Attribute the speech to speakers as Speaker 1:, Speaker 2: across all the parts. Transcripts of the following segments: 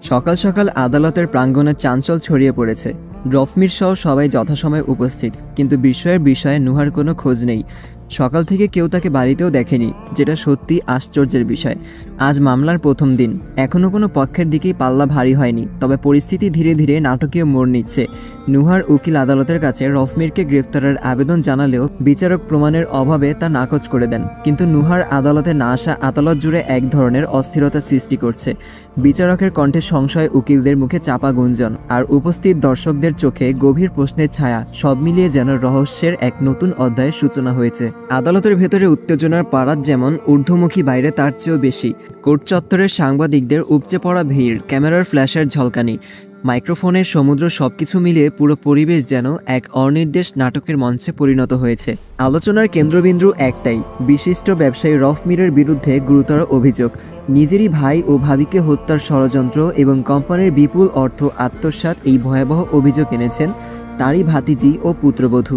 Speaker 1: সকাল সকাল আদালতের প্রাঙ্গণে চাঞ্চল্য ছড়িয়ে পড়েছে। রফমির সহ সবাই যথাসময়ে উপস্থিত, কিন্তু বিস্ময়ের বিষয়ে নুহার কোনো খোঁজ নেই। সকাল থেকে কেউ তাকে বাড়িতেও দেখেনি, যেটা সত্যি আশ্চর্যের বিষয়। আজ মামলার প্রথম দিন, এখনও কোনো পক্ষের দিকেই পাল্লা ভারী হয়নি, তবে পরিস্থিতি ধীরে ধীরে নাটকীয় মোড় নিচ্ছে। নুহার উকিল আদালতের কাছে রফমিরকে গ্রেফতারের আবেদন জানালেও বিচারক প্রমাণের অভাবে তা নাকচ করে দেন। কিন্তু নুহার আদালতে না আসা আদালত জুড়ে এক ধরনের অস্থিরতা সৃষ্টি করছে। বিচারকের কণ্ঠে সংশয়, উকিলদের মুখে চাপা গুঞ্জন, আর উপস্থিত দর্শকদের চোখে গভীর প্রশ্নের ছায়া, সব মিলিয়ে যেন রহস্যের এক নতুন অধ্যায়ের সূচনা হয়েছে। আদালতের ভেতরে উত্তেজনার পারাত যেমন ঊর্ধ্বমুখী, বাইরে তার চেয়েও বেশি। কোর্ট চত্বরের সাংবাদিকদের উপচে পড়া ভিড়, ক্যামেরার ফ্ল্যাশের ঝলকানি, মাইক্রোফোনের সমুদ্র, সবকিছু মিলিয়ে পুরো পরিবেশ যেন এক অনির্দেশ নাটকের মঞ্চে পরিণত হয়েছে। আলোচনার কেন্দ্রবিন্দু একটাই, বিশিষ্ট ব্যবসায়ী রফমিরের বিরুদ্ধে গুরুতর অভিযোগ। নিজেরই ভাই ও ভাবিকে হত্যার ষড়যন্ত্র এবং কোম্পানির বিপুল অর্থ আত্মসাৎ, এই ভয়াবহ অভিযোগ এনেছেন তারই ভাতিজি ও পুত্রবধূ।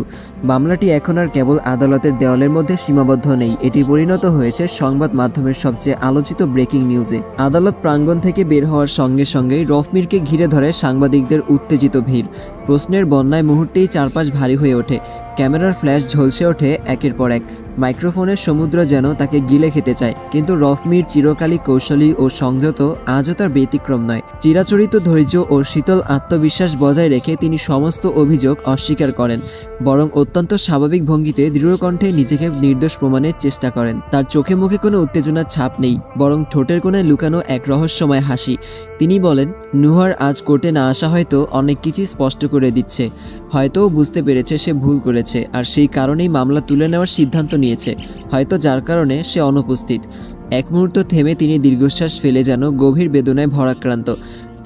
Speaker 1: মামলাটি এখন আর কেবল আদালতের দেওয়ালের মধ্যে সীমাবদ্ধ নেই, এটি পরিণত হয়েছে সংবাদ মাধ্যমের সবচেয়ে আলোচিত ব্রেকিং নিউজে। আদালত প্রাঙ্গণ থেকে বের হওয়ার সঙ্গে সঙ্গেই রফমিরকে ঘিরে ধরে সাংবাদিকদের উত্তেজিত ভিড়। প্রশ্নের বন্যায় মুহূর্তেই চারপাশ ভারী হয়ে ওঠে। ক্যামেরার ফ্ল্যাশ ঝলসে ওঠে একের পর এক, মাইক্রোফোনের সমুদ্র যেন তাকে গিলে খেতে চায়। কিন্তু রফমির চিরকালই কৌশলী ও সংযত, আজও তার ব্যতিক্রম নয়। চিরাচরিত ধৈর্য ও শীতল আত্মবিশ্বাস বজায় রেখে তিনি সমস্ত অভিযোগ অস্বীকার করেন, বরং অত্যন্ত স্বাভাবিক ভঙ্গিতে দৃঢ়কণ্ঠে নিজেকে নির্দোষ প্রমাণের চেষ্টা করেন। তার চোখে মুখে কোনো উত্তেজনার ছাপ নেই, বরং ঠোঁটের কোণে লুকানো এক রহস্যময় হাসি। তিনি বলেন, নুহার আজ কোর্টে না আসা হয়তো অনেক কিছুই স্পষ্ট করে দিচ্ছে। হয়তো বুঝতে পেরেছে সে ভুল করেছে, আর সেই কারণেই মামলা তুলে নেওয়ার সিদ্ধান্ত নিয়েছে, হয়তো যার কারণে সে অনুপস্থিত। এক মুহূর্ত থেমে তিনি দীর্ঘশ্বাস ফেলে যেন গভীর বেদনায় ভরাক্রান্ত।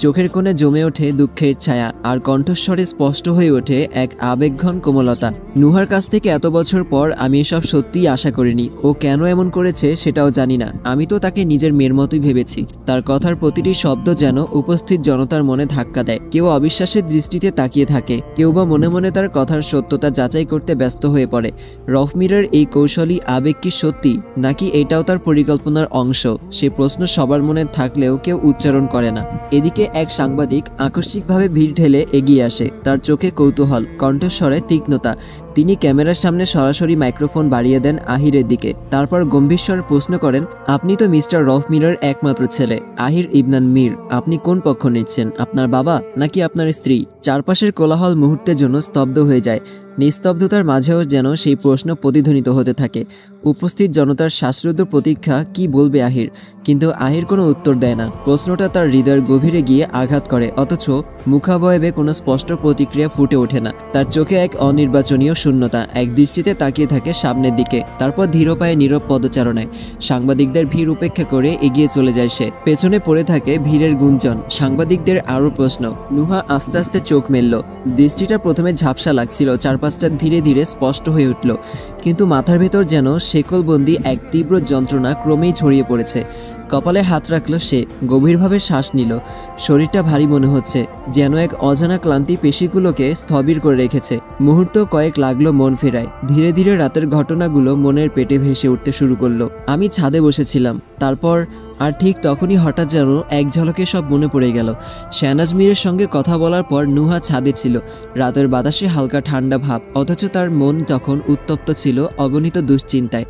Speaker 1: চোখের কোণে জমে ওঠে দুঃখের ছায়া, আর কণ্ঠস্বরে স্পষ্ট হয়ে ওঠে এক আবেগঘন কোমলতা। নুহার কাছ থেকে এত বছর পর আমি এসব সত্যিই আশা করিনি। ও কেন এমন করেছে সেটাও জানি না। আমি তো তাকে নিজের মেয়ের মতোই ভেবেছি। তার কথার প্রতিটি শব্দ যেন উপস্থিত জনতার মনে ধাক্কা দেয়। কেউ অবিশ্বাসের দৃষ্টিতে তাকিয়ে থাকে, কেউ বা মনে মনে তার কথার সত্যতা যাচাই করতে ব্যস্ত হয়ে পড়ে। রফমিরের এই কৌশলী আবেগ কি সত্যি, নাকি এটাও তার পরিকল্পনার অংশ? সে প্রশ্ন সবার মনে থাকলেও কেউ উচ্চারণ করে না। এদিকে এক সাংবাদিক আকস্মিকভাবে ভিড় ঠেলে এগিয়ে আসে, তার চোখে কৌতূহল, কণ্ঠস্বরে তীক্ষ্ণতা। তিনি ক্যামেরার সামনে সরাসরি মাইক্রোফোন বাড়িয়ে দেন আহিরের দিকে। তারপর গম্ভীর প্রশ্ন করেন, আপনি তো মিস্টার রফমিরের একমাত্র ছেলে, আহির ইবনান মীর। আপনি কোন পক্ষ নিচ্ছেন, আপনার বাবা নাকি আপনার স্ত্রী? চারপাশের কোলাহল মুহূর্তের জন্য স্তব্ধ হয়ে যায়। নিস্তব্ধতার মাঝেও যেন সেই প্রশ্ন প্রতিধ্বনিত হতে থাকে। উপস্থিত জনতার শ্বাসরুদ্ধ প্রতীক্ষা, কি বলবে আহির। কিন্তু আহির কোনো উত্তর দেয় না। প্রশ্নটা তার হৃদয়ের গভীরে গিয়ে আঘাত করে, অথচ মুখাবয়বে কোনো স্পষ্ট প্রতিক্রিয়া ফুটে ওঠে না। তার চোখে এক অনির্বাচনীয় শূন্যতা, এক দৃষ্টিতে তাকিয়ে থাকে সামনের দিকে। তারপর ধীর পায়ে নীরব পদচারণায় সাংবাদিকদের ভিড় উপেক্ষা করে এগিয়ে চলে যায় সে। পেছনে পড়ে থাকে ভিড়ের গুঞ্জন, সাংবাদিকদের আরও প্রশ্ন। নুহা আস্তে আস্তে চোখ মেলল। দৃষ্টিটা প্রথমে ঝাপসা লাগছিল, চারপাশটা ধীরে ধীরে স্পষ্ট হয়ে উঠল। কিন্তু মাথার ভেতর যেন শেকলবন্দি এক তীব্র যন্ত্রণা ক্রমেই ছড়িয়ে পড়েছে। কপালে হাত রাখলো সে, গভীরভাবে শ্বাস নিল। শরীরটা ভারী মনে হচ্ছে, যেন এক অজানা ক্লান্তি পেশিগুলোকে স্থবির করে রেখেছে। মুহূর্ত কয়েক লাগলো মন ফেরায়। ধীরে ধীরে রাতের ঘটনাগুলো মনের পেটে ভেসে উঠতে শুরু করলো। আমি ছাদে বসেছিলাম, তারপর আর ঠিক তখনই হঠাৎ যেন এক ঝলকে সব মনে পড়ে গেল। শাহনাজ মীরের সঙ্গে কথা বলার পর নুহা ছাদে ছিল। রাতের বাতাসে হালকা ঠান্ডা ভাব, অথচ তার মন তখন উত্তপ্ত ছিল অগণিত দুশ্চিন্তায়।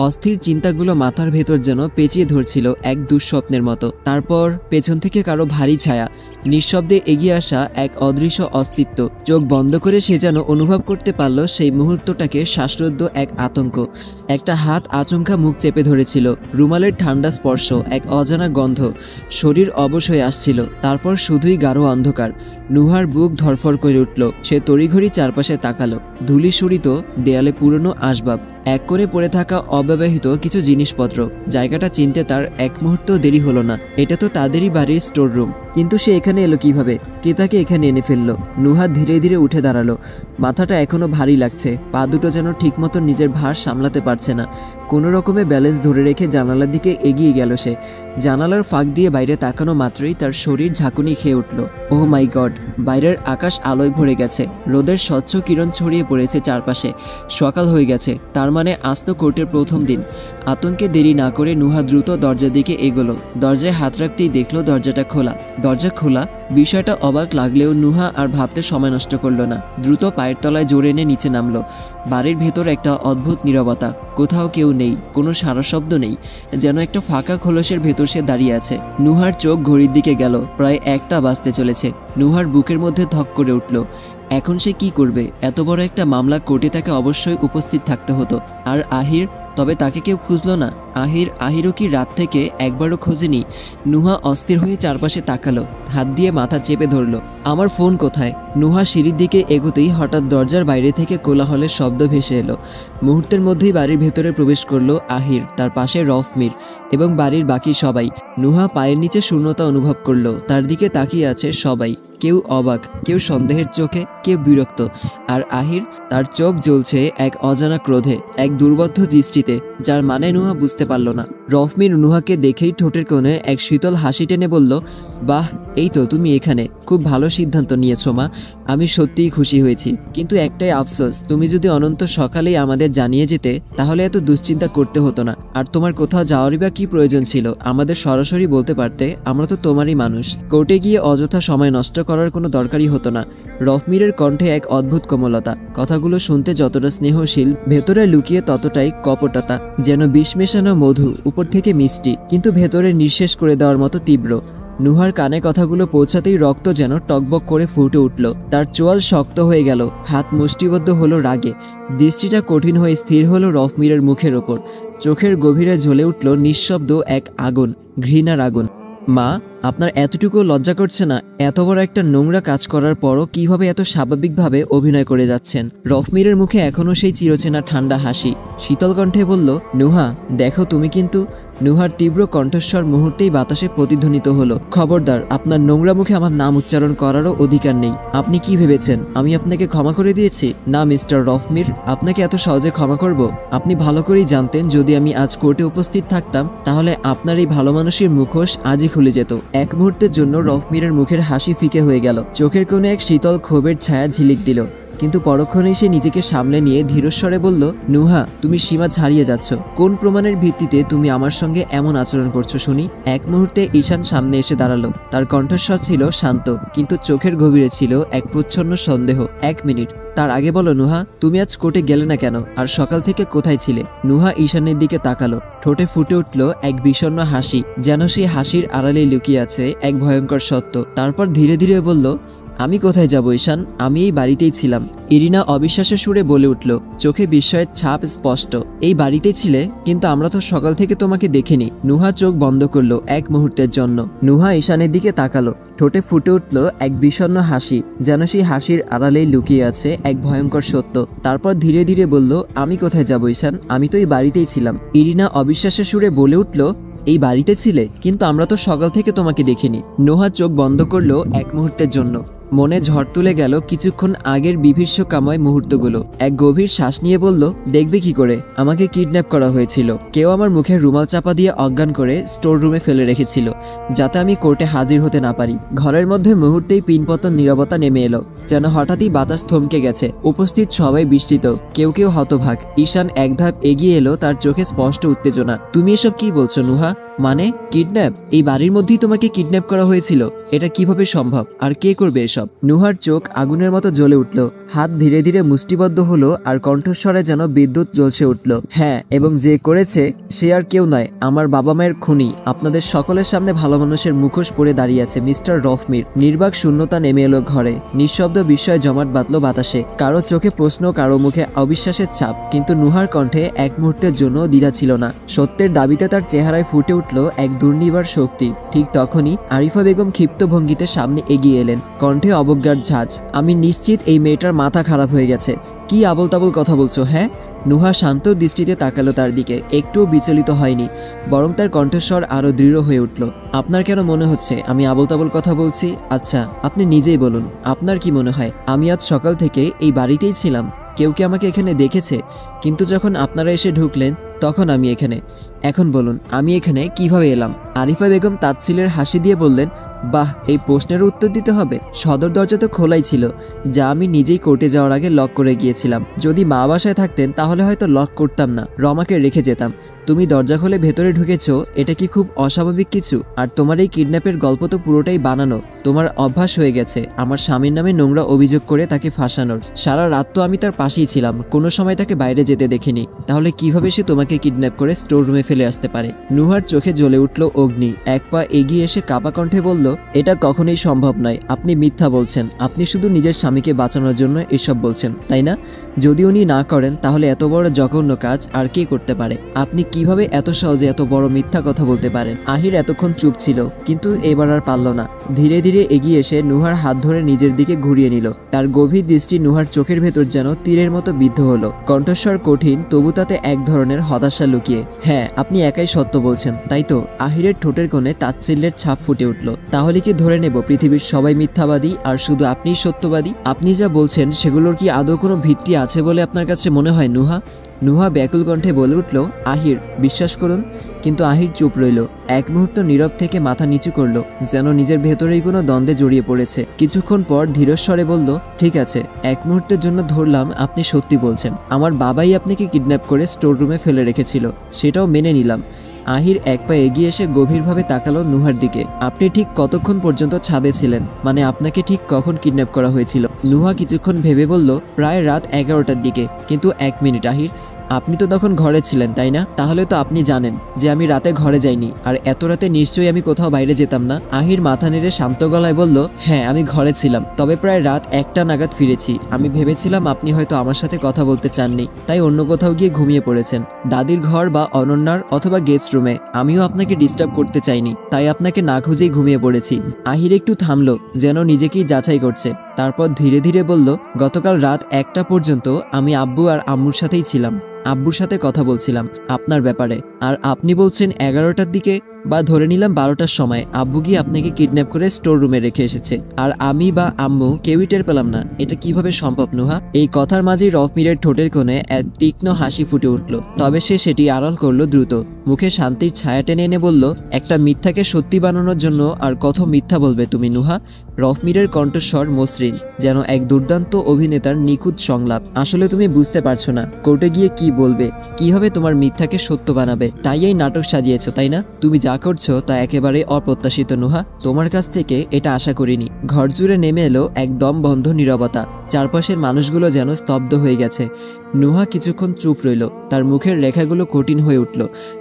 Speaker 1: অস্থির চিন্তাগুলো মাথার ভেতর যেন পেঁচিয়ে ধরছিল এক দুঃস্বপ্নের মতো। তারপর পেছন থেকে কারো ভারী ছায়া, নিঃশব্দে এগিয়ে আসা এক অদৃশ্য অস্তিত্ব। চোখ বন্ধ করে সে যেন অনুভব করতে পারল সেই মুহূর্তটাকে শ্বাসরুদ্ধ এক আতঙ্ক। একটা হাত আচমকা মুখ চেপে ধরেছিল, রুমালের ঠান্ডা স্পর্শ, এক অজানা গন্ধ। শরীর অবশ হয়ে আসছিল, তারপর শুধুই গাঢ় অন্ধকার। নুহার বুক ধরফর করে উঠল। সে তড়িঘড়ি চারপাশে তাকালো। ধূলিসূরিত দেয়ালে পুরনো আসবাব, এক কোণে পড়ে থাকা অব্যবহৃত কিছু জিনিসপত্র। জায়গাটা চিনতে তার এক মুহূর্ত দেরি হলো না। এটা তো তাদেরই বাড়ির স্টোর রুম। কিন্তু সে এখানে এলো কিভাবে? কে তাকে এখানে এনে ফেললো? নুহা ধীরে ধীরে উঠে দাঁড়ালো। মাথাটা এখনো ভারী লাগছে, পা দুটো যেন ঠিকমতো নিজের ভার সামলাতে পারছে না। কোনো রকমে ব্যালেন্স ধরে রেখে জানালার দিকে এগিয়ে গেল সে। জানালার ফাঁক দিয়ে বাইরে তাকানো মাত্রই তার শরীর ঝাঁকুনি খেয়ে উঠল। ওহ মাই গড! বাইরের আকাশ আলোয় ভরে গেছে, রোদের স্বচ্ছ কিরণ ছড়িয়ে পড়েছে চারপাশে। সকাল হয়ে গেছে, তার মানে আজ তো কোর্টের প্রথম দিন। আতঙ্কে দেরি না করে নুহা দ্রুত দরজার দিকে এগোলো। দরজায় হাত রাখতেই দেখলো দরজাটা খোলা। দরজা খোলা, বিষয়টা অবাক লাগলেও নুহা আর ভাবতে সময় নষ্ট করলো না। দ্রুত পায়ের তলায় জোরে এনে নিচে নামলো। বাড়ির ভেতর একটা অদ্ভুত নীরবতা, কোথাও কেউ নেই, কোনো সারা শব্দ নেই, যেন একটা ফাঁকা খোলসের ভেতর সে দাঁড়িয়ে আছে। নুহার চোখ ঘড়ির দিকে গেল, প্রায় 1টা বাজতে চলেছে। নুহার বুকের মধ্যে ধক করে উঠল। এখন সে কি করবে? এত বড় একটা মামলা, কোর্টে তাকে অবশ্যই উপস্থিত থাকতে হতো। আর আহির, তবে তাকে কেউ খুঁজলো না। আহিরও কি রাত থেকে একবারও খোঁজেনি? নুহা অস্থির হয়ে চারপাশে তাকালো, হাত দিয়ে মাথা চেপে ধরল। আমার ফোন কোথায়? নুহা সিঁড়ির দিকে এগোতেই হঠাৎ দরজার বাইরে থেকে কোলাহলের শব্দ ভেসে এলো। মুহূর্তের মধ্যেই বাড়ির ভেতরে প্রবেশ করলো আহির, তার পাশে রফমির এবং বাড়ির বাকি সবাই। নুহা পায়ের নিচে শূন্যতা অনুভব করলো। তার দিকে তাকিয়ে আছে সবাই, কেউ অবাক, কেউ সন্দেহের চোখে, কেউ বিরক্ত। আর আহির, তার চোখ জ্বলছে এক অজানা ক্রোধে, এক দুর্বোধ্য দৃষ্টিতে, যার মানে নুহা বুঝতে পারল না। রফমির নুহাকে দেখেই ঠোঁটের কোণে এক শীতল হাসি টেনে বলল, বাহ, এই তো তুমি এখানে, খুব ভালো সিদ্ধান্ত নিয়েছো মা, আমি সত্যিই খুশি হয়েছি। কিন্তু একটাই আফসোস, তুমি যদি অনন্ত সকালেই আমাদের জানিয়ে যেতে, তাহলে এত দুশ্চিন্তা করতে হতো না। আর তোমার কোথাও যাওয়ারই বা কি প্রয়োজন ছিল? আমাদের সরাসরি বলতে পারতে, আমরা তো তোমারই মানুষ। কোর্টে গিয়ে অযথা সময় নষ্ট করার কোনো দরকারই হতো না। রফমিরের কণ্ঠে এক অদ্ভুত কোমলতা, কথাগুলো শুনতে যতটা স্নেহশীল, ভেতরে লুকিয়ে ততটাই কপটতা, যেন বিষ মেশানো মধু, উপর থেকে মিষ্টি কিন্তু ভেতরে নিঃশেষ করে দেওয়ার মতো তীব্র। নুহার কানে কথাগুলো পৌঁছাতেই রক্ত যেন টকবক করে ফুটে উঠল। তার চোয়াল শক্ত হয়ে গেল, হাত মুষ্টিবদ্ধ হলো রাগে। দৃষ্টিটা কঠিন হয়ে স্থির হলো রফমিরের মুখের ওপর। চোখের গভীরে জ্বলে উঠল নিঃশব্দ এক আগুন, ঘৃণার আগুন। মা, আপনার এতটুকু লজ্জা করছে না? এত বড় একটা নোংরা কাজ করার পরও কিভাবে এত স্বাভাবিকভাবে অভিনয় করে যাচ্ছেন? রফমিরের মুখে এখনও সেই চিরচেনা ঠান্ডা হাসি। শীতল কণ্ঠে বলল, নুহা দেখো তুমি কিন্তু। নুহার তীব্র কণ্ঠস্বর মুহূর্তেই বাতাসে প্রতিধ্বনিত হলো, খবরদার, আপনার নোংরা মুখে আমার নাম উচ্চারণ করারও অধিকার নেই। আপনি কি ভেবেছেন আমি আপনাকে ক্ষমা করে দিয়েছি? না মিস্টার রফমির, আপনাকে এত সহজে ক্ষমা করব? আপনি ভালো করেই জানতেন যদি আমি আজ কোর্টে উপস্থিত থাকতাম, তাহলে আপনার এই ভালো মানুষের মুখোশ আজই খুলে যেত। এক মুহূর্তের জন্য রফমিরের মুখের হাসি ফিকে হয়ে গেল। চোখের কোণে এক শীতল ক্ষোভের ছায়া ঝিলিক দিল, কিন্তু পরক্ষণেই সে নিজেকে সামলে নিয়ে ধীরস্বরে বলল, নুহা, তুমি সীমা ছাড়িয়ে যাচ্ছ। কোন প্রমাণের ভিত্তিতে তুমি আমার সঙ্গে এমন আচরণ করছো শুনি? এক মুহূর্তে ঈশান সামনে এসে দাঁড়ালো। তার কণ্ঠস্বর ছিল শান্ত, কিন্তু চোখের গভীরে ছিল এক প্রচ্ছন্ন সন্দেহ। 1 মিনিট, তার আগে বলো নুহা, তুমি আজ কোর্টে গেলে না কেন? আর সকাল থেকে কোথায় ছিলে? নুহা ঈশানের দিকে তাকালো, ঠোঁটে ফুটে উঠল এক বিষণ্ণ হাসি, যেন সেই হাসির আড়ালে লুকিয়ে আছে এক ভয়ঙ্কর সত্য। তারপর ধীরে ধীরে বলল, আমি কোথায় যাব ঈশান? আমি এই বাড়িতেই ছিলাম। ইরিনা অবিশ্বাসের সুরে বলে উঠল, চোখে বিস্ময়ের ছাপ স্পষ্ট। এই বাড়িতেই ছিলে? কিন্তু আমরা তো সকাল থেকে তোমাকে দেখিনি। নুহা চোখ বন্ধ করলো এক মুহূর্তের জন্য। নুহা ঈশানের দিকে তাকালো, ঠোঁটে ফুটে উঠল এক বিষণ্ণ হাসি, যেন সেই হাসির আড়ালেই লুকিয়ে আছে এক ভয়ঙ্কর সত্য। তারপর ধীরে ধীরে বলল, আমি কোথায় যাব ঈশান? আমি তো এই বাড়িতেই ছিলাম। ইরিনা অবিশ্বাসের সুরে বলে উঠল, এই বাড়িতে ছিলে? কিন্তু আমরা তো সকাল থেকে তোমাকে দেখিনি। নুহা চোখ বন্ধ করলো এক মুহূর্তের জন্য। মনে ঝড় তুলে গেল কিছুক্ষণ আগের বিভীষিকাময় মুহূর্তগুলো। এক গভীর শ্বাস নিয়ে বলল, দেখবে কি করে? আমাকে কিডন্যাপ করা হয়েছিল। কেউ আমার মুখে রুমাল চাপা দিয়ে অজ্ঞান করে স্টোর রুমে ফেলে রেখেছিল, যাতে আমি কোর্টে হাজির হতে না পারি। ঘরের মধ্যে মুহূর্তেই পিনপতন নীরবতা নেমে এলো, যেন হঠাৎই বাতাস থমকে গেছে। উপস্থিত সবাই বিস্মিত, কেউ কেউ হতভাগ। ঈশান এক ধাপ এগিয়ে এলো, তার চোখে স্পষ্ট উত্তেজনা। তুমি এসব কি বলছো নুহা? মানে কিডন্যাপ? এই বাড়ির মধ্যেই তোমাকে কিডন্যাপ করা হয়েছিল? এটা কিভাবে সম্ভব? আর কে করবে এসব? নুহার চোখ আগুনের মতো জ্বলে উঠল, হাত ধীরে ধীরে মুষ্টিবদ্ধ হলো, আর কণ্ঠস্বরে যেন বিদ্যুৎ জ্বলছে উঠল। হ্যাঁ, এবং যে করেছে সে আর কেউ নয়, আমার বাবা মায়ের খুনি। আপনাদের সকলের সামনে ভালো মানুষের মুখোশ পরে দাঁড়িয়ে আছে মিস্টার রফমির। নির্বাক শূন্যতা নেমে এলো ঘরে, নিঃশব্দ বিস্ময় জমাট বাঁধল বাতাসে। কারো চোখে প্রশ্ন, কারো মুখে অবিশ্বাসের ছাপ, কিন্তু নুহার কণ্ঠে এক মুহূর্তের জন্য দ্বিধা ছিল না। সত্যের দাবিতে তার চেহারায় ফুটে উঠল এক দুর্নিবার শক্তি। ঠিক তখনই আরিফা বেগম ক্ষিপ্ত ভঙ্গিতে সামনে এগিয়ে এলেন, কণ্ঠে অবজ্ঞার ঝাঁজ। আমি নিশ্চিত এই মেয়েটার মাথা খারাপ হয়ে গেছে। কি আবল তাবল কথা বলছো? হ্যাঁ? নুহা শান্ত দৃষ্টিতে তাকালো তার দিকে, একটুও বিচলিত হয়নি, বরং তার কণ্ঠস্বর আরো দৃঢ় হয়ে উঠল। আপনার কেন মনে হচ্ছে আমি আবল তাবল কথা বলছি? আচ্ছা, আপনি নিজেই বলুন, আপনার কি মনে হয়? আমি আজ সকাল থেকে এই বাড়িতেই ছিলাম। কেউ কি আমাকে এখানে দেখেছে? কিন্তু যখন আপনারা এসে ঢুকলেন, তখন আমি এখানে। এখন বলুন, আমি এখানে কিভাবে এলাম? আরিফা বেগম তাচ্ছিলের হাসি দিয়ে বললেন, বাহ, এই প্রশ্নের উত্তর দিতে হবে? সদর দরজা তো খোলাই ছিল, যা আমি নিজেই কোর্টে যাওয়ার আগে লক করে গিয়েছিলাম। যদি মা বাসায় থাকতেন তাহলে হয়তো লক করতাম না, রমাকে রেখে যেতাম। তুমি দরজা খুলে ভেতরে ঢুকেছো, এটা কি খুব অস্বাভাবিক কিছু? আর তোমার এই কিডন্যাপের গল্প তো পুরোটাই বানানো। তোমার অভ্যাস হয়ে গেছে আমার স্বামীর নামে নোংরা অভিযোগ করে তাকে ফাঁসানোর। সারা রাত তো আমি তার পাশেই ছিলাম, কোনো সময় তাকে বাইরে যেতে দেখিনি। তাহলে কিভাবে সে তোমাকে কিডন্যাপ করে স্টোর রুমে ফেলে আসতে পারে? নুহার চোখে জ্বলে উঠল অগ্নি। এক পা এগিয়ে এসে কাপা কণ্ঠে বলল, এটা কখনোই সম্ভব নয়। আপনি মিথ্যা বলছেন। আপনি শুধু নিজের স্বামীকে বাঁচানোর জন্য এসব বলছেন, তাই না? যদি উনি না করেন তাহলে এত বড় জঘন্য কাজ আর কে করতে পারে? আপনি কিভাবে এত সহজে এত বড় মিথ্যা কথা বলতে পারেন? আহির এতক্ষণ চুপ ছিল, কিন্তু এবার আর পারল না। ধীরে ধীরে এগিয়ে এসে নুহার হাত ধরে নিজের দিকে ঘুরিয়ে নিল। তার গভীর দৃষ্টি নুহার চোখের ভেতর যেন তীরের মতো বিদ্ধ হলো। কণ্ঠস্বর কঠিন, তবু তাতে এক ধরনের হতাশা লুকিয়ে। হ্যাঁ, আপনি একাই সত্য বলছেন, তাই তো? আহিরের ঠোঁটের কোণে তাচ্ছিল্যের ছাপ ফুটে উঠল। তাহলে কি ধরে নেব পৃথিবীর সবাই মিথ্যাবাদী আর শুধু আপনিই সত্যবাদী? আপনি যা বলছেন সেগুলোর কি আদৌ কোনো ভিত্তি আছে বলে আপনার কাছে মনে হয় নুহা? নুহা ব্যাকুল কণ্ঠে বলে উঠল, আহির, বিশ্বাস করুন। কিন্তু আহির চুপ রইল। এক মুহূর্ত নীরব থেকে মাথা নিচু করল, যেন নিজের ভেতরেই কোনো দ্বন্দ্বে জড়িয়ে পড়েছে। কিছুক্ষণ পর ধীরস্বরে বলল, ঠিক আছে, এক মুহূর্তের জন্য ধরলাম আপনি সত্যি বলছেন। আমার বাবাই আপনাকে কিডন্যাপ করে স্টোর রুমে ফেলে রেখেছিল, সেটাও মেনে নিলাম। আহির এক পা এগিয়ে এসে গভীরভাবে তাকালো নুহার দিকে। আপনি ঠিক কতক্ষণ পর্যন্ত ছাদে ছিলেন? মানে আপনাকে ঠিক কখন কিডন্যাপ করা হয়েছিল? নুহা কিছুক্ষণ ভেবে বলল, প্রায় রাত 11টার দিকে। কিন্তু এক মিনিট আহির, আপনি তো তখন ঘরে ছিলেন, তাই না? তাহলে তো আপনি জানেন যে আমি রাতে ঘরে যাইনি, আর এত রাতে নিশ্চয়ই আমি কোথাও বাইরে যেতাম না। আহির মাথা নেড়ে শান্ত গলায় বলল, হ্যাঁ, আমি ঘরে ছিলাম, তবে প্রায় রাত 1টা নাগাদ ফিরেছি। আমি ভেবেছিলাম আপনি হয়তো আমার সাথে কথা বলতে চাননি, তাই অন্য কোথাও গিয়ে ঘুমিয়ে পড়েছেন, দাদির ঘর বা অনন্যার অথবা গেস্ট রুমে। আমিও আপনাকে ডিস্টার্ব করতে চাইনি, তাই আপনাকে না খুঁজেই ঘুমিয়ে পড়েছি। আহির একটু থামলো, যেন নিজেকেই যাচাই করছে। তারপর ধীরে ধীরে বলল, গতকাল রাত 1টা পর্যন্ত আমি আব্বু আর আম্মুর সাথেই ছিলাম। আব্বুর সাথে কথা বলছিলাম আপনার ব্যাপারে। আর আপনি বলছেন 11টার দিকে, বা ধরে নিলাম 12টার সময় আব্বু গিয়ে আপনাকে কিডন্যাপ করে স্টোর রুমে রেখে এসেছে, আর আমি বা আম্মু কেউই টের পেলাম না। এটা কিভাবে সম্ভব নুহা? এই কথার মাঝেই রফমিরের ঠোঁটের কোণে এক তীক্ষ্ণ হাসি ফুটে উঠল। তবে সে সেটি আড়াল করলো দ্রুত। মুখে শান্তির ছায়া টেনে এনে বলল, একটা মিথ্যাকে সত্যি বানানোর জন্য আর কত মিথ্যা বলবে তুমি নুহা? রফমিরের কণ্ঠস্বর মসৃণ, যেন এক দুর্দান্ত অভিনেতার নিখুঁত সংলাপ। আসলে তুমি বুঝতে পারছো না কোর্টে গিয়ে কি বলবে, কিভাবে তোমার মিথ্যাকে সত্য বানাবে। তাই এই নাটক সাজিয়েছো, তাই না? তুমি যা করছো তা একেবারে অপ্রত্যাশিত নুহা। তোমার কাছ থেকে এটা আশা করিনি। ঘর জুড়ে নেমে এলো একদম বন্ধ নীরবতা। চারপাশের মানুষগুলো যেন স্তব্ধ হয়ে গেছে। নুহা কিছুক্ষণ চুপ রইল। তার মুখের রেখাগুলো কঠিন হয়ে উঠল,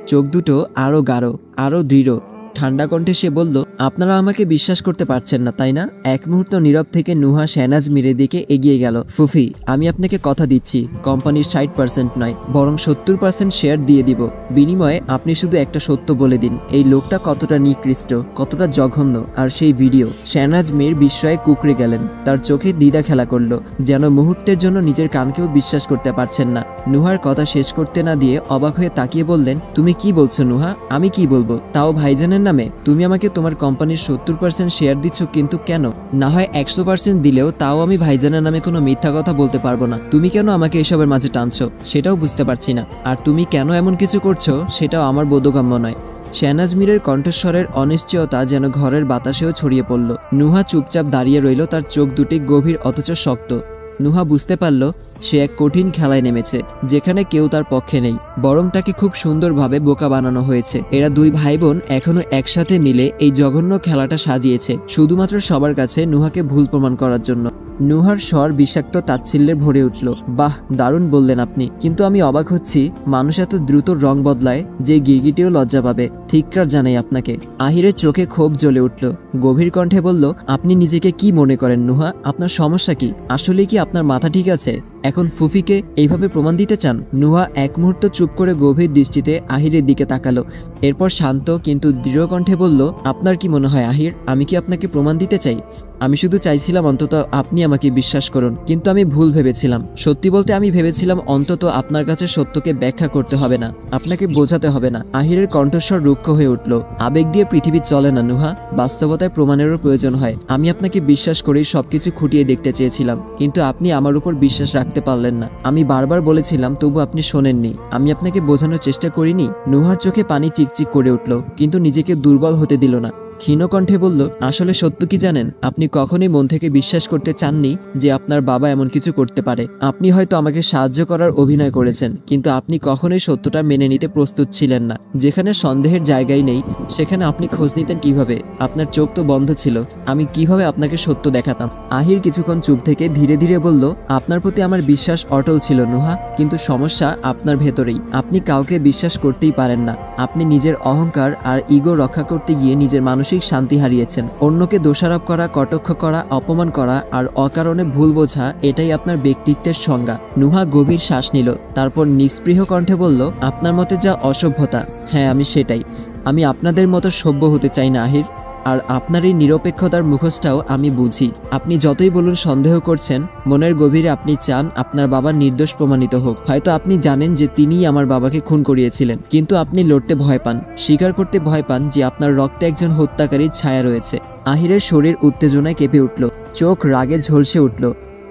Speaker 1: চোখ দুটো আরো গাঢ়, আরো দৃঢ়। ঠান্ডা কণ্ঠে সে বলল, আপনারা আমাকে বিশ্বাস করতে পারছেন না, তাই না? এক মুহূর্ত নীরব থেকে নুহা শেহনাজ মিরের দিকে এগিয়ে গেল। ফুফি, আমি আপনাকে কথা দিচ্ছি, কোম্পানির 60% নয়, বরং 70% শেয়ার দিয়ে দিব। বিনিময়ে আপনি শুধু একটা সত্য বলে দিন, এই লোকটা কতটা নিকৃষ্ট, কতটা জঘন্য। আর সেই ভিডিও। শেহনাজ মির বিস্ময়ে কুঁকড়ে গেলেন। তার চোখে দ্বিধা খেলা করলো, যেন মুহূর্তের জন্য নিজের কানকেও বিশ্বাস করতে পারছেন না। নুহার কথা শেষ করতে না দিয়ে অবাক হয়ে তাকিয়ে বললেন, তুমি কি বলছো নুহা? আমি কি বলবো? তাও ভাইজানের নামে? তুমি আমাকে তোমার কোম্পানির 70% শেয়ার দিচ্ছ, কিন্তু কেন? না হয় 100% দিলেও তাও আমি ভাইজানের নামে কোনো মিথ্যা কথা বলতে পারবো না। তুমি কেন আমাকে এসবের মাঝে টানছো সেটাও বুঝতে পারছি না। আর তুমি কেন এমন কিছু করছো সেটাও আমার বোধগম্য নয়। শেহনাজ মিরের কণ্ঠস্বরের অনিশ্চয়তা যেন ঘরের বাতাসেও ছড়িয়ে পড়ল। নুহা চুপচাপ দাঁড়িয়ে রইল, তার চোখ দুটি গভীর অথচ শক্ত। নুহা বুঝতে পারল সে এক কঠিন খেলায় নেমেছে, যেখানে কেউ তার পক্ষে নেই, বরং তাকে খুব সুন্দরভাবে বোকা বানানো হয়েছে। এরা দুই ভাই বোন এখনো একসাথে মিলে এই জঘন্য খেলাটা সাজিয়েছে, শুধুমাত্র সবার কাছে নুহাকে ভুল প্রমাণ করার জন্য। নুহার স্বর বিষাক্ত তাচ্ছিল্যে ভরে উঠল। বাহ, দারুণ বললেন আপনি, কিন্তু আমি অবাক হচ্ছি মানুষ এত দ্রুত রং বদলায় যে গিরগিটিও লজ্জা পাবে। ধিক্কার জানাই আপনাকে। আহিরের চোখে ক্ষোভ জ্বলে উঠল। গভীর কণ্ঠে বলল, আপনি নিজেকে কি মনে করেন নুহা? আপনার সমস্যা কি? আসলে কি আপনার মাথা ঠিক আছে? এখন ফুফিকে এইভাবে প্রমাণ দিতে চান? নুহা এক মুহূর্ত চুপ করে গভীর দৃষ্টিতে আহিরের দিকে তাকালো। এরপর শান্ত কিন্তু দৃঢ় কণ্ঠে বলল, আপনার কি মনে হয় আহির, আমি কি আপনাকে প্রমাণ দিতে চাই? আমি শুধু চাইছিলাম অন্তত আপনি আমাকে বিশ্বাস করুন। কিন্তু আমি ভুল ভেবেছিলাম। সত্যি বলতে আমি ভেবেছিলাম অন্তত আপনার কাছে সত্যকে ব্যাখ্যা করতে হবে না, আপনাকে বোঝাতে হবে না। আহিরের কণ্ঠস্বর রুক্ষ হয়ে উঠল। আবেগ দিয়ে পৃথিবী চলে না নুহা, বাস্তবতায় প্রমাণেরও প্রয়োজন হয়। আমি আপনাকে বিশ্বাস করেই সবকিছু খুঁটিয়ে দেখতে চেয়েছিলাম, কিন্তু আপনি আমার উপর বিশ্বাস রাখতে পারলেন না। আমি বারবার বলেছিলাম, তবু আপনি শোনেননি। আমি আপনাকে বোঝানোর চেষ্টা করিনি? নুহার চোখে পানি চিকচিক করে উঠল, কিন্তু নিজেকে দুর্বল হতে দিল না। ক্ষীণ কণ্ঠে বলল, আসলে সত্য কি জানেন, আপনি কখনোই মন থেকে বিশ্বাস করতে চাননি যে আপনার বাবা এমন কিছু করতে পারে। আপনি হয়তো আমাকে সাহায্য করার অভিনয় করেছেন, কিন্তু আপনি কখনোই সত্যটা মেনে নিতে প্রস্তুত ছিলেন না। যেখানে সন্দেহের জায়গায় নেই সেখানে আপনি খোঁজ নিতেন কিভাবে? আপনার চোখ তো বন্ধ ছিল। আমি কিভাবে আপনাকে সত্য দেখাতাম? আহির কিছুক্ষণ চুপ থেকে ধীরে ধীরে বলল, আপনার প্রতি আমার বিশ্বাস অটল ছিল নুহা, কিন্তু সমস্যা আপনার ভেতরেই। আপনি কাউকে বিশ্বাস করতেই পারেন না। আপনি নিজের অহংকার আর ইগো রক্ষা করতে গিয়ে নিজের মানসিক শান্তি হারিয়েছেন। অন্যকে দোষারোপ করা, কটাক্ষ করা, অপমান করা আর অকারণে ভুল বোঝা, এটাই আপনার ব্যক্তিত্বের সংজ্ঞা। নুহা গভীর শ্বাস নিল, তারপর নিস্পৃহ কণ্ঠে বলল, আপনার মতে যা অসভ্যতা, হ্যাঁ আমি সেটাই। আমি আপনাদের মতো সভ্য হতে চাই না আহির। আর আপনার এই নিরপেক্ষতার মুখোশটাও আমি বুঝি। আপনি যতই বলুন সন্দেহ করছেন, মনের গভীরে আপনি চান আপনার বাবা নির্দোষ প্রমাণিত হোক। হয়তো আপনি জানেন যে তিনিই আমার বাবাকে খুন করিয়েছিলেন, কিন্তু আপনি লড়তে ভয় পান, স্বীকার করতে ভয় পান যে আপনার রক্তে একজন হত্যাকারীর ছায়া রয়েছে। আহিরের শরীর উত্তেজনায় কেঁপে উঠল, চোখ রাগে ঝলসে উঠল।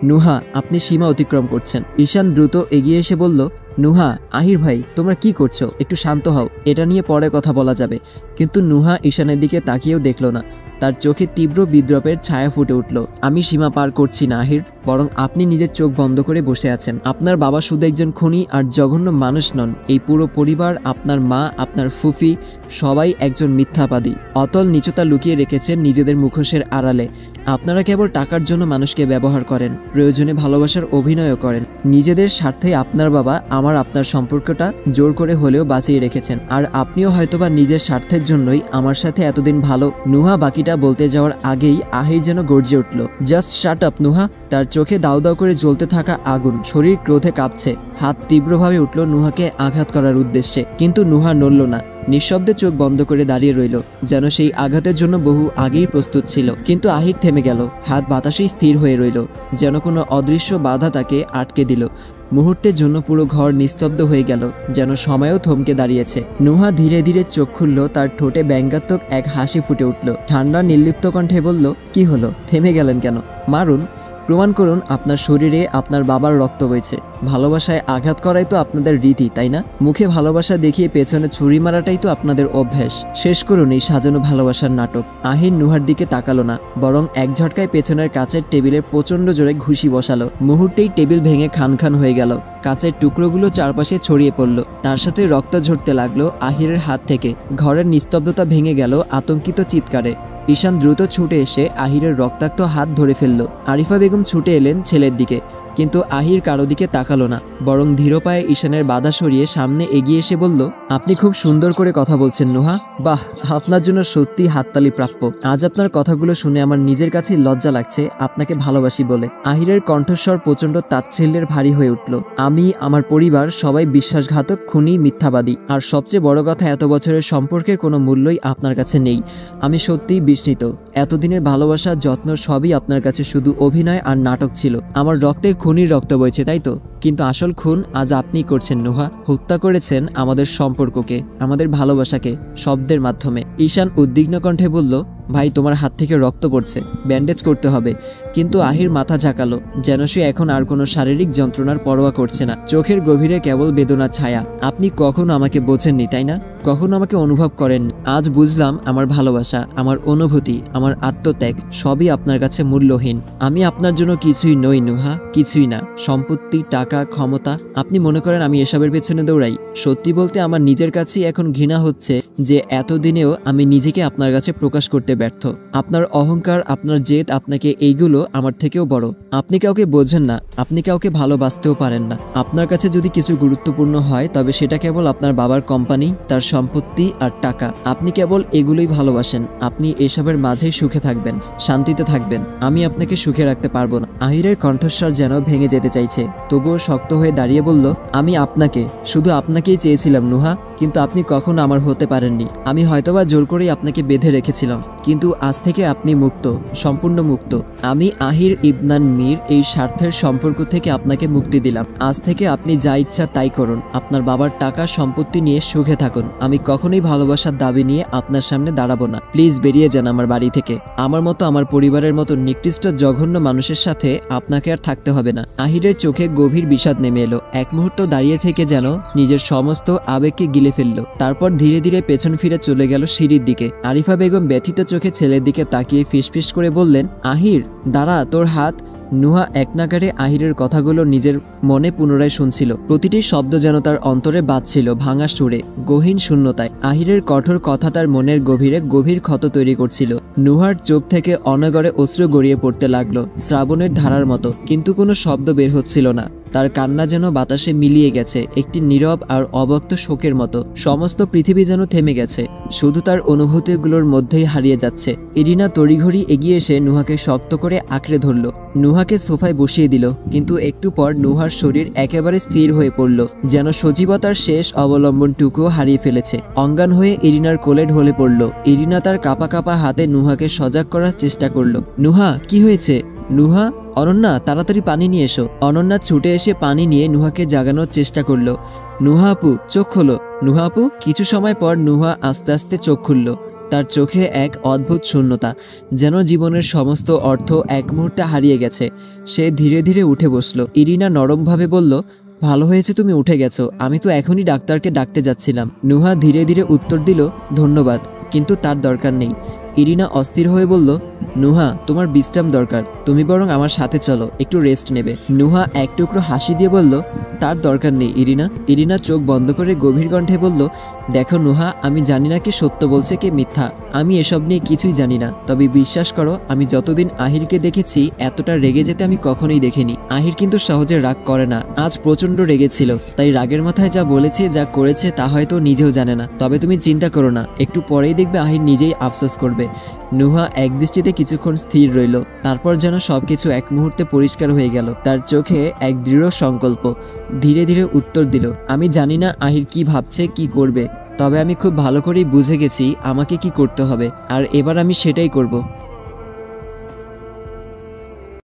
Speaker 1: নুহা, আপনি সীমা অতিক্রম করছেন। ঈশান দ্রুত এগিয়ে এসে বলল, নুহা, আহির ভাই তোমরা কি করছো? একটু শান্ত হও, এটা নিয়ে পরে কথা বলা যাবে। কিন্তু নুহা ঈশানের দিকে তাকিয়েও দেখল না। তার চোখে তীব্র বিদ্রূপের ছায়া ফুটে উঠল। আমি সীমা পার করছি না আহির, বরং আপনি নিজের চোখ বন্ধ করে বসে আছেন। আপনার বাবা শুধু একজন খুনি আর জঘন্য মানুষ নন, এই পুরো পরিবার, আপনার মা, আপনার ফুফি, সবাই একজন মিথ্যাবাদী। অতল নীচতা লুকিয়ে রেখেছেন নিজেদের মুখোশের আড়ালে। আপনারা কেবল টাকার জন্য মানুষকে ব্যবহার করেন, প্রয়োজনে ভালোবাসার অভিনয়ও করেন। নিজেদের স্বার্থে আপনার বাবা আপনার সম্পর্কটা জোর করে হলেও বাঁচিয়ে রেখেছেন, আর আপনিও হয়তোবা নিজের স্বার্থের জন্যই আমার সাথে এতদিন ভালো। নুহা বাকিটা বলতে যাওয়ার আগেই আহির যেন গর্জে উঠল, জাস্ট শাট আপ নুহা। তার চোখে দাউ দাউ করে জ্বলতে থাকা আগুন, শরীর ক্রোধে কাঁপছে। হাত তীব্রভাবে উঠল নুহাকে আঘাত করার উদ্দেশ্যে, কিন্তু নুহা নড়ল না। নিঃশব্দে চোখ বন্ধ করে দাঁড়িয়ে রইল, যেন সেই আঘাতের জন্য বহু আগেই প্রস্তুত ছিল। কিন্তু আহির থেমে গেল, হাত বাতাসেই স্থির হয়ে রইল, যেন কোনো অদৃশ্য বাধা তাকে আটকে দিল। মুহূর্তের জন্য পুরো ঘর নিস্তব্ধ হয়ে গেল, যেন সময়ও থমকে দাঁড়িয়েছে। নুহা ধীরে ধীরে চোখ খুলল, তার ঠোঁটে ব্যঙ্গাত্মক এক হাসি ফুটে উঠল। ঠান্ডা নির্লিপ্ত কণ্ঠে বলল, কি হলো, থেমে গেলেন কেন? মারুন, প্রমাণ করুন আপনার শরীরে আপনার বাবার রক্ত বইছে। ভালোবাসায় আঘাত করাই তো আপনাদের রীতি, তাই না? মুখে ভালোবাসা দেখিয়ে পেছনে ছুরি মারাটাই তো আপনাদের অভ্যাস। শেষ করুন এই সাজানো ভালোবাসার নাটক। আহির নুহার দিকে তাকালো না, বরং এক ঝটকায় পেছনের কাচের টেবিলে প্রচন্ড জোরে ঘুষি বসালো। মুহূর্তেই টেবিল ভেঙে খান খান হয়ে গেল, কাচের টুকরোগুলো চারপাশে ছড়িয়ে পড়ল। তার সাথে রক্ত ঝরতে লাগলো আহিরের হাত থেকে। ঘরের নিস্তব্ধতা ভেঙে গেল আতঙ্কিত চিৎকারে। ঈশান দ্রুত ছুটে এসে আহিরের রক্তাক্ত হাত ধরে ফেলল। আরিফা বেগম ছুটে এলেন ছেলের দিকে, কিন্তু আহির কারো দিকে তাকালো না, বরং ধীর পায়ে ঈশানের বাধা সরিয়ে সামনে এগিয়ে এসে বলল, আপনি খুব সুন্দর করে কথা বলছেন নুহা, বাহ, আপনার জন্য সত্যি হাততালি প্রাপ্য। আজ আপনার কথাগুলো শুনে আমার নিজের কাছে লজ্জা লাগছে আপনাকে ভালোবাসি বলে। আহিরের কণ্ঠস্বর প্রচন্ড তাচ্ছিল্যের ভারী হয়ে উঠল। আমি, আমার পরিবার, সবাই বিশ্বাসঘাতক, খুনি, মিথ্যাবাদী, আর সবচেয়ে বড় কথা, এত বছরের সম্পর্কের কোনো মূল্যই আপনার কাছে নেই। আমি সত্যিই বিস্মিত। এতদিনের ভালোবাসা, যত্ন সবই আপনার কাছে শুধু অভিনয় আর নাটক ছিল। আমার রক্তে খুনির রক্ত বইছে, তাই তো? কিন্তু আসল খুন আজ আপনি করছেন নুহা। হত্যা করেছেন আমাদের সম্পর্ককে, আমাদের ভালোবাসাকে, শব্দের মাধ্যমে। ঈশান উদ্বিগ্ন কণ্ঠে বলল, ভাই তোমার হাত থেকে রক্ত পড়ছে, ব্যান্ডেজ করতে হবে। কিন্তু আহির মাথা ঝাঁকালো, যেন সে এখন আর কোনো শারীরিক যন্ত্রণার পরোয়া করছে না। চোখের গভীরে কেবল বেদনার ছায়া। আপনি কখনো আমাকে বোঝেননি, তাই না? কখনো আমাকে অনুভব করেননি। আজ বুঝলাম আমার ভালোবাসা, আমার অনুভূতি, আমার আত্মত্যাগ সবই আপনার কাছে মূল্যহীন। আমি আপনার জন্য কিছুই নই নুহা, কিছুই না। সম্পত্তি, টাকা, ক্ষমতা, আপনি মনে করেন আমি এসবের পেছনে দৌড়াই? সত্যি বলতে আমার নিজের কাছেই এখন ঘৃণা হচ্ছে যে এতদিনেও আমি নিজেকে আপনার কাছে প্রকাশ করতে ব্যর্থ। আপনার অহংকার, আপনার জেদ, আপনাকে এইগুলো আমার থেকেও বড়। আপনি কাউকে বোঝেন না, আপনি কাউকে ভালোবাসতেও পারেন না। আপনার কাছে যদি কিছু গুরুত্বপূর্ণ হয় তবে সেটা কেবল আপনার বাবার কোম্পানি, তার সম্পত্তি আর টাকা। আপনি কেবল এগুলোই ভালোবাসেন। আপনি এসবের মাঝেই সুখে থাকবেন, শান্তিতে থাকবেন। আমি আপনাকে সুখে রাখতে পারবো না। আহিরের কণ্ঠস্বর যেন ভেঙে যেতে চাইছে, তবুও শক্ত হয়ে দাঁড়িয়ে বলল, আমি আপনাকে, শুধু আপনাকেই চেয়েছিলাম নুহা, কিন্তু আপনি কখনো আমার হতে পারেননি। আমি হয়তোবা জোর করেই আপনাকে বেঁধে রেখেছিলাম, কিন্তু আজ থেকে আপনি মুক্ত, সম্পূর্ণ মুক্ত। আমি আহির ইবনান মীর এই স্বার্থের সম্পর্ক থেকে আপনাকে মুক্তি দিলাম। আজ থেকে আপনি যা ইচ্ছা তাই করুন। আপনার বাবার টাকা সম্পত্তি নিয়ে সুখে থাকুন। আমি কখনোই ভালোবাসার দাবি নিয়ে আপনার সামনে দাঁড়াবো না। প্লিজ বেরিয়ে যান আমার বাড়ি থেকে। আমার মতো, আমার পরিবারের মতো নিকৃষ্ট জঘন্য মানুষের সাথে আপনাকে আর থাকতে হবে না। আহিরের চোখে গভীর বিষাদ নেমে এলো। এক মুহূর্ত দাঁড়িয়ে থেকে যেন নিজের সমস্ত আবেগকে গিলে ফেললো। তারপর ধীরে ধীরে পেছন ফিরে চলে গেল সিঁড়ির দিকে। আরিফা বেগম ব্যথিত চোখে ছেলের দিকে তাকিয়ে ফিসফিস করে বললেন, আহির দাঁড়া, তোর হাত। নুহা একনাগারে আহিরের কথাগুলো নিজের মনে পুনরায় শুনছিল। প্রতিটি শব্দ যেন তার অন্তরে বাজছিল ভাঙা সুরে, গহীন শূন্যতায়। আহিরের কঠোর কথা তার মনের গভীরে গভীর ক্ষত তৈরি করছিল। নুহার চোখ থেকে অনগরে অশ্রু গড়িয়ে পড়তে লাগলো, শ্রাবণের ধারার মতো, কিন্তু কোনো শব্দ বের হচ্ছিল না। তার কান্না যেন বাতাসে মিলিয়ে গেছে, একটি নীরব আর অব্যক্ত শোকের মতো। সমস্ত পৃথিবী যেন থেমে গেছে, শুধু তার অনুভূতিগুলোর মধ্যেই হারিয়ে যাচ্ছে। ইরিনা তড়িঘড়ি এগিয়ে এসে নুহাকে শক্ত করে আঁকড়ে ধরল, নুহাকে সোফায় বসিয়ে দিল। কিন্তু একটু পর নুহার শরীর একেবারে স্থির হয়ে পড়ল, যেন সজীবতার শেষ অবলম্বনটুকুও হারিয়ে ফেলেছে। অজ্ঞান হয়ে ইরিনার কোলে ঢলে পড়ল। ইরিনা তার কাঁপা কাঁপা হাতে নুহাকে সজাগ করার চেষ্টা করল। নুহা, কি হয়েছে? নুহা, অনন্যা তাড়াতাড়ি পানি নিয়ে এসো। অনন্যা ছুটে এসে পানি নিয়ে নুহাকে জাগানোর চেষ্টা করলো। নুহা আপু, চোখ খোলো। নুহা আপু। কিছু সময় পর নুহা আস্তে আস্তে চোখ খুলল। তার চোখে এক অদ্ভুত শূন্যতা, যেন জীবনের সমস্ত অর্থ এক মুহূর্তে হারিয়ে গেছে। সে ধীরে ধীরে উঠে বসলো। ইরিনা নরমভাবে বলল, ভালো হয়েছে তুমি উঠে গেছো, আমি তো এখনই ডাক্তারকে ডাকতে যাচ্ছিলাম। নুহা ধীরে ধীরে উত্তর দিল, ধন্যবাদ, কিন্তু তার দরকার নেই। ইরিনা অস্থির হয়ে বলল, নুহা তোমার বিশ্রাম দরকার, তুমি বরং আমার সাথে চলো, একটু রেস্ট নেবে। নুহা এক টুকরো হাসি দিয়ে বলল, তার দরকার নেই ইরিনা। ইরিনা চোখ বন্ধ করে গভীর কণ্ঠে বলল, দেখো নুহা, আমি জানি না কে সত্য বলছে কে মিথ্যা, আমি এসব নিয়ে কিছুই জানি না। তবে বিশ্বাস করো, আমি যতদিন আহিরকে দেখেছি এতটা রেগে যেতে আমি কখনোই দেখিনি। আহির কিন্তু সহজে রাগ করে না, আজ প্রচন্ড রেগেছিল, তাই রাগের মাথায় যা বলেছে যা করেছে তা হয়তো নিজেও জানে না। তবে তুমি চিন্তা করো না, একটু পরেই দেখবে আহির নিজেই আফসোস করবে। নুহা একদৃষ্টিতে কিছুক্ষণ স্থির রইল, তারপর যেন সবকিছু এক মুহূর্তে পরিষ্কার হয়ে গেল। তার চোখে এক দৃঢ় সংকল্প। ধীরে ধীরে উত্তর দিল, আমি জানি না আহির কি ভাবছে, কি করবে, তবে আমি খুব ভালো করেই বুঝে গেছি আমাকে কি করতে হবে, আর এবার আমি সেটাই করব।